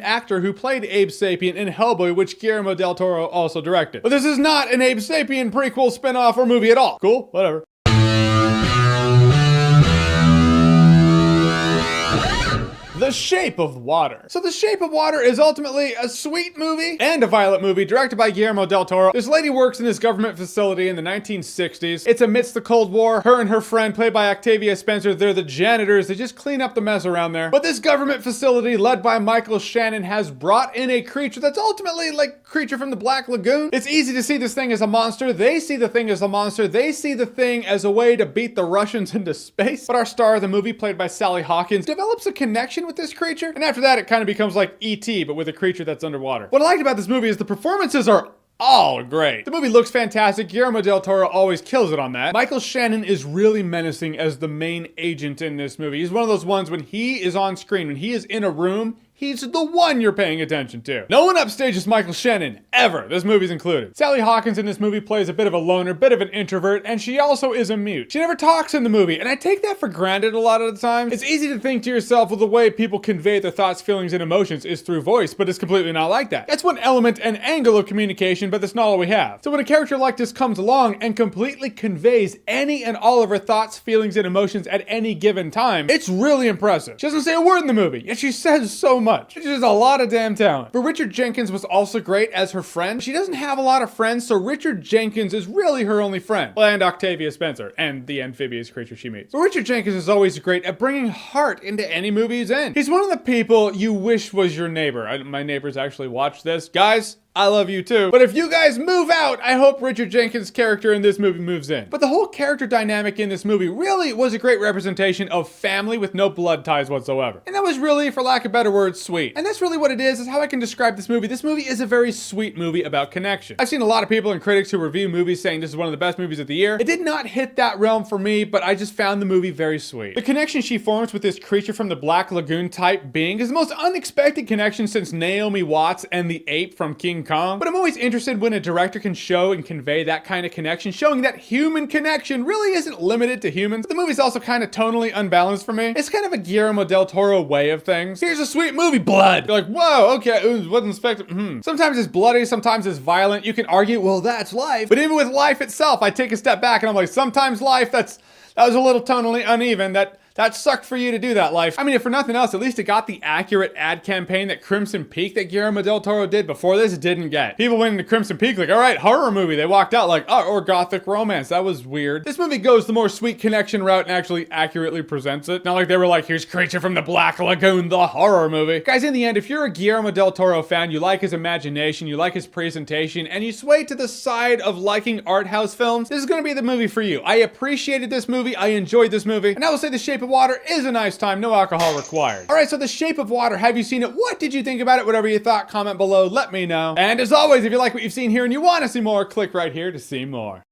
actor who played Abe Sapien in Hellboy, which Guillermo del Toro also directed. But this is not an Abe Sapien prequel, spin-off, or movie at all. Cool? Whatever. The Shape of Water. So The Shape of Water is ultimately a sweet movie and a violent movie directed by Guillermo del Toro. This lady works in this government facility in the 1960s. It's amidst the Cold War. Her and her friend, played by Octavia Spencer, they're the janitors. They just clean up the mess around there. But this government facility, led by Michael Shannon, has brought in a creature that's ultimately like creature from the Black Lagoon. It's easy to see this thing as a monster. They see the thing as a monster. They see the thing as a way to beat the Russians into space. But our star of the movie, played by Sally Hawkins, develops a connection with this creature, and after that it kind of becomes like E.T. but with a creature that's underwater. What I liked about this movie is the performances are all great. The movie looks fantastic. Guillermo del Toro always kills it on that. Michael Shannon is really menacing as the main agent in this movie. He's one of those ones when he is on screen, when he is in a room, he's the one you're paying attention to. No one upstages Michael Shannon, ever. This movie's included. Sally Hawkins in this movie plays a bit of a loner, bit of an introvert, and she also is a mute. She never talks in the movie, and I take that for granted a lot of the time. It's easy to think to yourself, well, the way people convey their thoughts, feelings, and emotions is through voice, but it's completely not like that. That's one element and angle of communication, but that's not all we have. So when a character like this comes along and completely conveys any and all of her thoughts, feelings, and emotions at any given time, it's really impressive. She doesn't say a word in the movie, yet she says so much. It's just a lot of damn talent. But Richard Jenkins was also great as her friend. She doesn't have a lot of friends, so Richard Jenkins is really her only friend. Well, and Octavia Spencer, and the amphibious creature she meets. But Richard Jenkins is always great at bringing heart into any movie he's in. He's one of the people you wish was your neighbor. My neighbors actually watch this. Guys, I love you too. But if you guys move out, I hope Richard Jenkins' character in this movie moves in. But the whole character dynamic in this movie really was a great representation of family with no blood ties whatsoever. And that was really, for lack of better words, sweet. And that's really what it is how I can describe this movie. This movie is a very sweet movie about connection. I've seen a lot of people and critics who review movies saying this is one of the best movies of the year. It did not hit that realm for me, but I just found the movie very sweet. The connection she forms with this creature from the Black Lagoon type being is the most unexpected connection since Naomi Watts and the ape from King Kong. But I'm always interested when a director can show and convey that kind of connection, showing that human connection really isn't limited to humans. The movie's also kind of tonally unbalanced for me. It's kind of a Guillermo del Toro way of things. Here's a sweet movie, blood. You're like, whoa, okay, wasn't expecting. Sometimes it's bloody, sometimes it's violent. You can argue, well, that's life. But even with life itself, I take a step back and I'm like, sometimes life, that was a little tonally uneven. That sucked for you to do that, life. I mean, if for nothing else, at least it got the accurate ad campaign that Crimson Peak that Guillermo del Toro did before this didn't get. People went into Crimson Peak like, all right, horror movie. They walked out like, oh, or gothic romance. That was weird. This movie goes the more sweet connection route and actually accurately presents it. Not like they were like, here's Creature from the Black Lagoon, the horror movie. Guys, in the end, if you're a Guillermo del Toro fan, you like his imagination, you like his presentation, and you sway to the side of liking art house films, this is going to be the movie for you. I appreciated this movie. I enjoyed this movie. And I will say The Shape of Water is a nice time, no alcohol required. All right, so The Shape of Water, have you seen it? What did you think about it? Whatever you thought, comment below, let me know. And as always, if you like what you've seen here and you want to see more, click right here to see more.